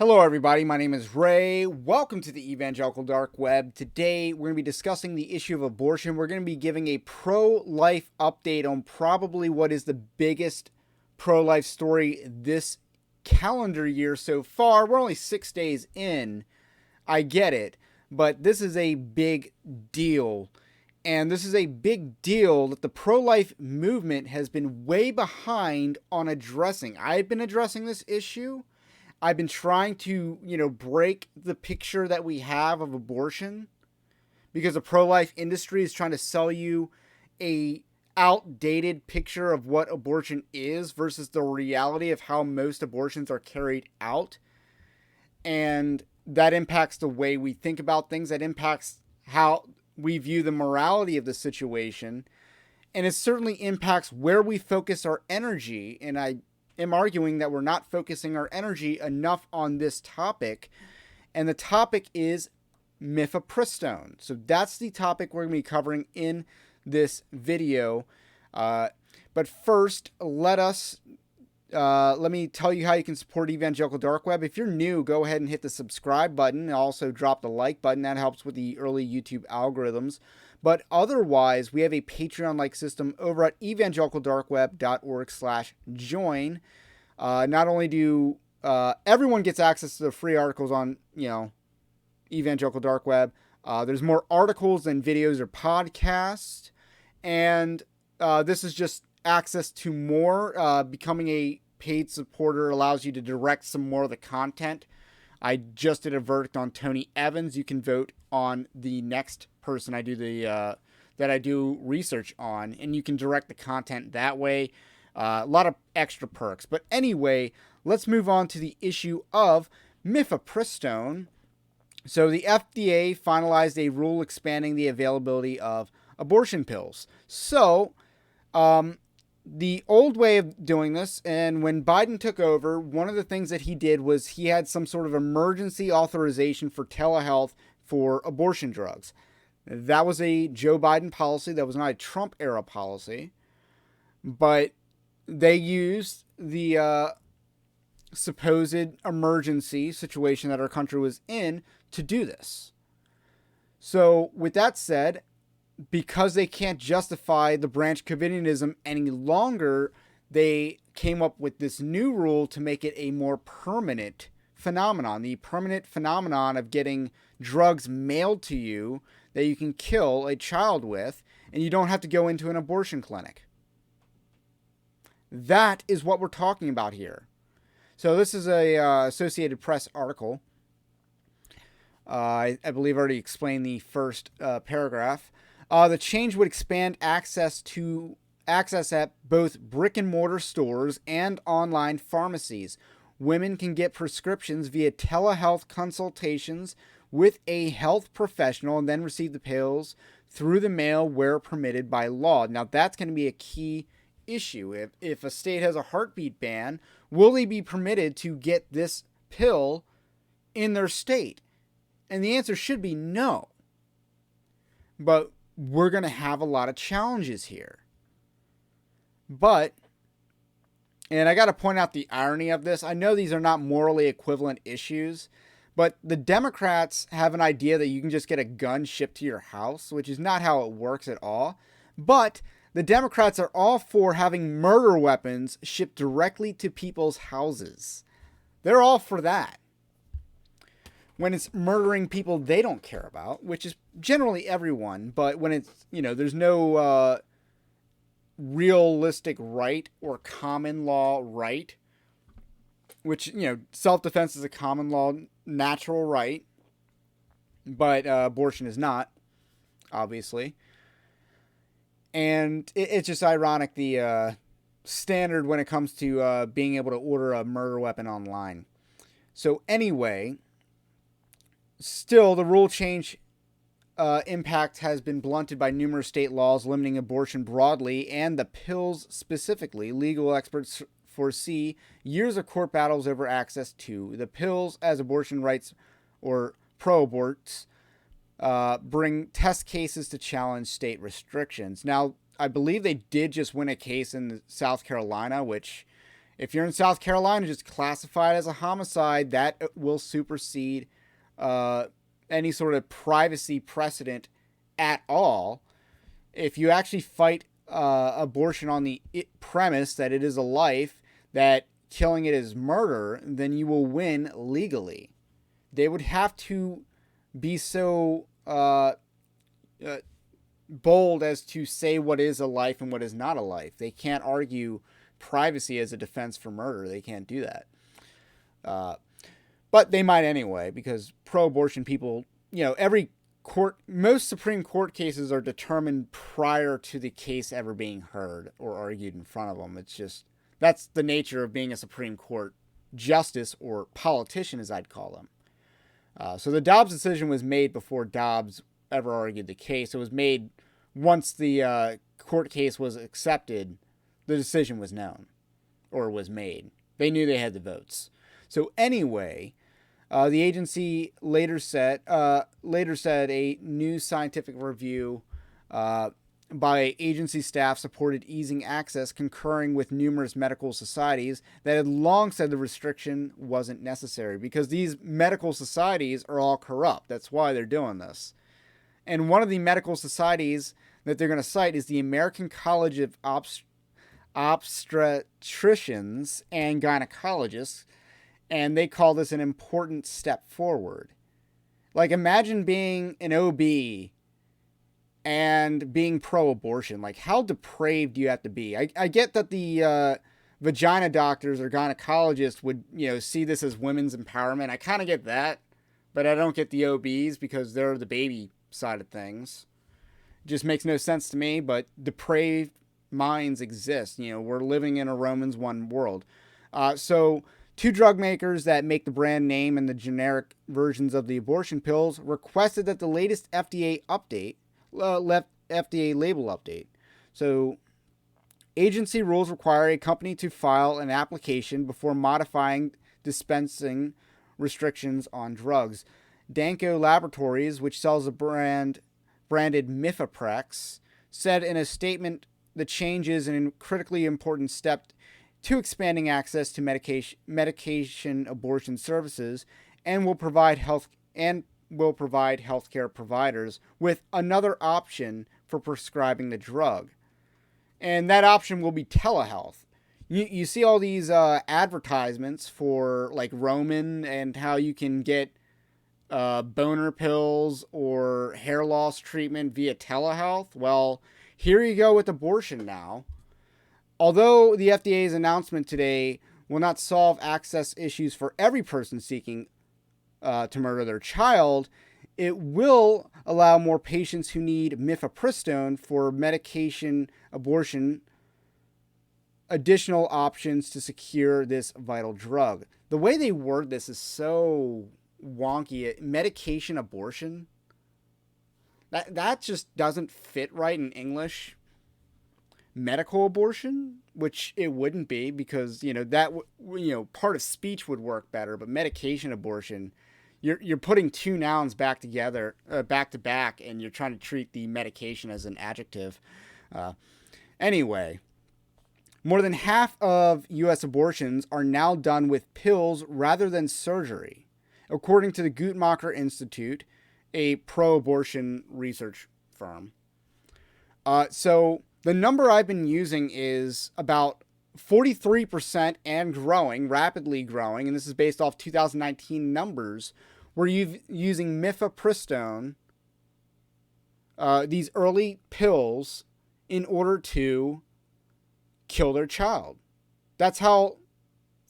Hello, everybody. My name is Ray. Welcome to the Evangelical Dark Web. Today, we're going to be discussing the issue of abortion. We're going to be giving a pro-life update on probably what is the biggest pro-life story this calendar year so far. We're only 6 days in. I get it, but this is a big deal. And this is a big deal that the pro-life movement has been way behind on addressing. I've been addressing this issue. I've been trying to, break the picture that we have of abortion because the pro-life industry is trying to sell you a outdated picture of what abortion is versus the reality of how most abortions are carried out. And that impacts the way we think about things. That impacts how we view the morality of the situation. And it certainly impacts where we focus our energy. And I am arguing that we're not focusing our energy enough on this topic, and the topic is mifepristone. So that's the topic we're going to be covering in this video. But first, let me tell you how you can support Evangelical Dark Web. If you're new, go ahead and hit the subscribe button and also drop the like button. That helps with the early YouTube algorithms. But otherwise, we have a Patreon-like system over at evangelicaldarkweb.org/join. Not only do everyone gets access to the free articles on, Evangelical Dark Web, there's more articles than videos or podcasts. And this is just access to more. Becoming a paid supporter allows you to direct some more of the content. I just did a verdict on Tony Evans. You can vote on the next person I do that I do research on, and you can direct the content that way. A lot of extra perks. But anyway, let's move on to the issue of mifepristone. So the FDA finalized a rule expanding the availability of abortion pills. So the old way of doing this, and when Biden took over, one of the things that he did was he had some sort of emergency authorization for telehealth for abortion drugs. That was a Joe Biden policy. That was not a Trump era policy. But they used the supposed emergency situation that our country was in to do this. So with that said, because they can't justify the Branch Covidianism any longer, they came up with this new rule to make it a more permanent phenomenon. The permanent phenomenon of getting drugs mailed to you that you can kill a child with, and you don't have to go into an abortion clinic. That is what we're talking about here. So this is a Associated Press article. I believe I already explained the first paragraph. The change would expand access at both brick and mortar stores and online pharmacies. Women can get prescriptions via telehealth consultations with a health professional and then receive the pills through the mail where permitted by law. Now that's going to be a key issue. If a state has a heartbeat ban, will they be permitted to get this pill in their state? And the answer should be no. But we're going to have a lot of challenges here. And I got to point out the irony of this. I know these are not morally equivalent issues, but the Democrats have an idea that you can just get a gun shipped to your house, which is not how it works at all. But the Democrats are all for having murder weapons shipped directly to people's houses. They're all for that. When it's murdering people they don't care about, which is generally everyone, but when it's, there's no realistic right or common law right, which, self-defense is a common law natural right, but abortion is not, obviously. And it's just ironic, the standard when it comes to being able to order a murder weapon online. So anyway, still, the rule change impact has been blunted by numerous state laws limiting abortion broadly and the pills specifically. Legal experts foresee years of court battles over access to the pills as abortion rights or pro-aborts bring test cases to challenge state restrictions. Now, I believe they did just win a case in South Carolina, which If you're in South Carolina, just classify it as a homicide. That will supersede any sort of privacy precedent at all. If you actually fight abortion on the premise that it is a life, that killing it is murder, then you will win legally. They would have to be so bold as to say what is a life and what is not a life. They can't argue privacy as a defense for murder. They can't do that. But they might anyway, because pro-abortion people, most Supreme Court cases are determined prior to the case ever being heard or argued in front of them. It's just, that's the nature of being a Supreme Court justice, or politician as I'd call them. So the Dobbs decision was made before Dobbs ever argued the case. It was made once the court case was accepted. The decision was known, or was made. They knew they had the votes. So anyway, the agency later said a new scientific review by agency staff supported easing access, concurring with numerous medical societies that had long said the restriction wasn't necessary, because these medical societies are all corrupt. That's why they're doing this. And one of the medical societies that they're going to cite is the American College of Obstetricians and Gynecologists, and they call this an important step forward. Like, imagine being an OB and being pro-abortion. Like, how depraved do you have to be? I get that the vagina doctors or gynecologists would, see this as women's empowerment. I kind of get that, but I don't get the OBs, because they're the baby side of things. It just makes no sense to me, but depraved minds exist. We're living in a Romans 1 world. So two drug makers that make the brand name and the generic versions of the abortion pills requested that the latest FDA label update. So agency rules require a company to file an application before modifying dispensing restrictions on drugs. Danco Laboratories, which sells a branded Mifeprex, said in a statement the change is a critically important step to expanding access to medication abortion services, and will provide healthcare providers with another option for prescribing the drug. And that option will be telehealth. You see all these advertisements for like Roman and how you can get boner pills or hair loss treatment via telehealth. Well, here you go with abortion now. Although the FDA's announcement today will not solve access issues for every person seeking to murder their child, it will allow more patients who need mifepristone for medication abortion additional options to secure this vital drug. The way they word this is so wonky. Medication abortion? That just doesn't fit right in English. Medical abortion, which it wouldn't be, because that part of speech would work better, but medication abortion, you're putting two nouns back together, back to back, and you're trying to treat the medication as an adjective. Anyway, more than half of U.S. abortions are now done with pills rather than surgery, according to the Guttmacher Institute, a pro-abortion research firm. So the number I've been using is about 43% and growing, rapidly growing, and this is based off 2019 numbers, where you're using mifepristone, these early pills, in order to kill their child. That's how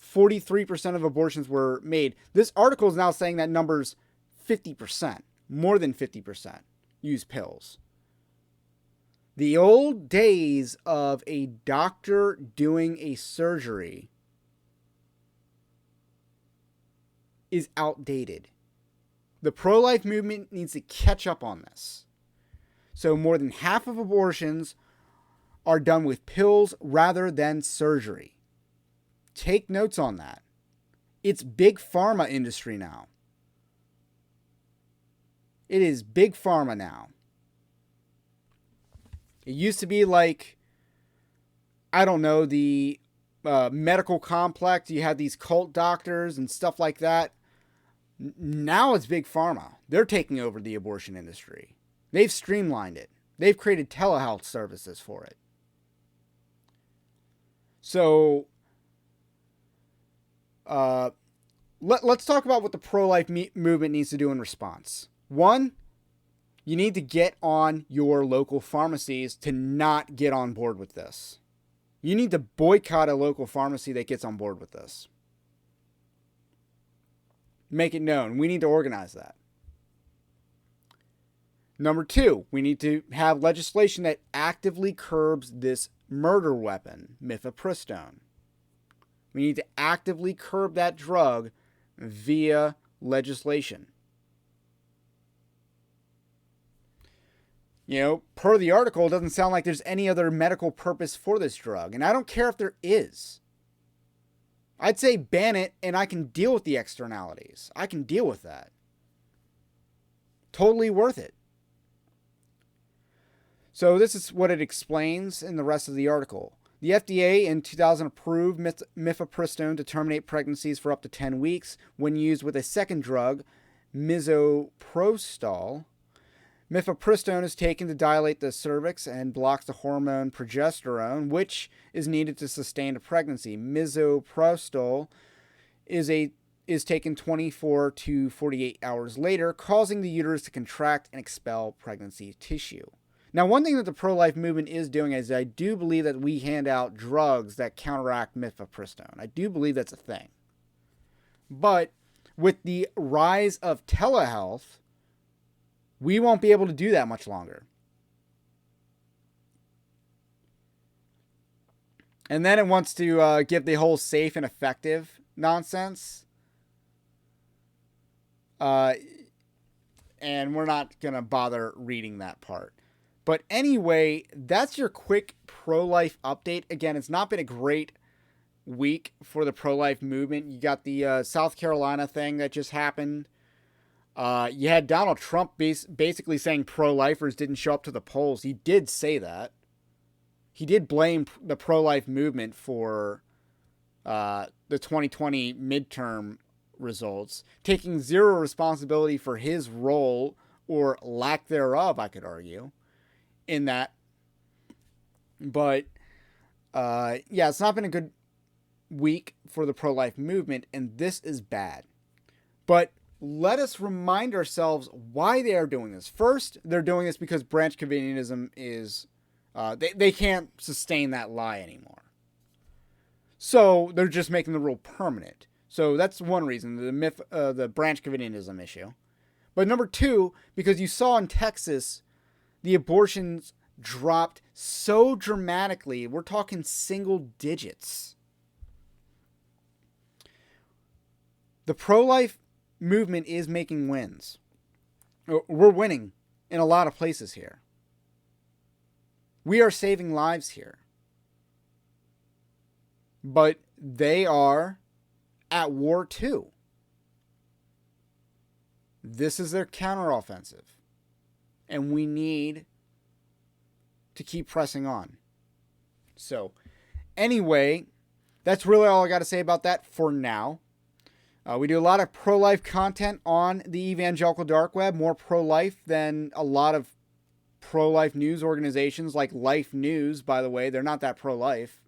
43% of abortions were made. This article is now saying that number's 50%, more than 50% use pills. The old days of a doctor doing a surgery is outdated. The pro-life movement needs to catch up on this. So more than half of abortions are done with pills rather than surgery. Take notes on that. It's big pharma industry now. It is big pharma now. It used to be like, I don't know, the medical complex. You had these cult doctors and stuff like that. Now it's Big Pharma. They're taking over the abortion industry. They've streamlined it. They've created telehealth services for it. So, let's talk about what the pro-life movement needs to do in response. One, you need to get on your local pharmacies to not get on board with this. You need to boycott a local pharmacy that gets on board with this. Make it known. We need to organize that. Number two, we need to have legislation that actively curbs this murder weapon, mifepristone. We need to actively curb that drug via legislation. You know, per the article, it doesn't sound like there's any other medical purpose for this drug. And I don't care if there is. I'd say ban it and I can deal with the externalities. I can deal with that. Totally worth it. So this is what it explains in the rest of the article. The FDA in 2000 approved mifepristone to terminate pregnancies for up to 10 weeks when used with a second drug, misoprostol. Mifepristone is taken to dilate the cervix and blocks the hormone progesterone, which is needed to sustain a pregnancy. Misoprostol is taken 24 to 48 hours later, causing the uterus to contract and expel pregnancy tissue. Now, one thing that the pro-life movement is doing is I do believe that we hand out drugs that counteract mifepristone. I do believe that's a thing. But with the rise of telehealth, we won't be able to do that much longer. And then it wants to give the whole safe and effective nonsense. And we're not going to bother reading that part. But anyway, that's your quick pro-life update. Again, it's not been a great week for the pro-life movement. You got the South Carolina thing that just happened. You had Donald Trump basically saying pro-lifers didn't show up to the polls. He did say that. He did blame the pro-life movement for the 2020 midterm results, taking zero responsibility for his role or lack thereof, I could argue, in that. But, yeah, it's not been a good week for the pro-life movement, and this is bad. But let us remind ourselves why they are doing this. First, they're doing this because Branch Covidianism is, they can't sustain that lie anymore. So they're just making the rule permanent. So that's one reason, the Branch Covidianism issue. But number two, because you saw in Texas, the abortions dropped so dramatically. We're talking single digits. The pro-life movement is making wins. We're winning in a lot of places here. We are saving lives here. But they are at war too. This is their counteroffensive. And we need to keep pressing on. So, anyway, that's really all I got to say about that for now. We do a lot of pro-life content on the Evangelical Dark Web, more pro-life than a lot of pro-life news organizations like Life News, by the way. They're not that pro-life.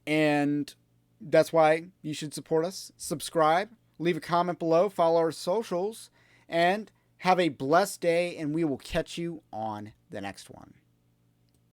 And that's why you should support us. Subscribe, leave a comment below, follow our socials, and have a blessed day, and we will catch you on the next one.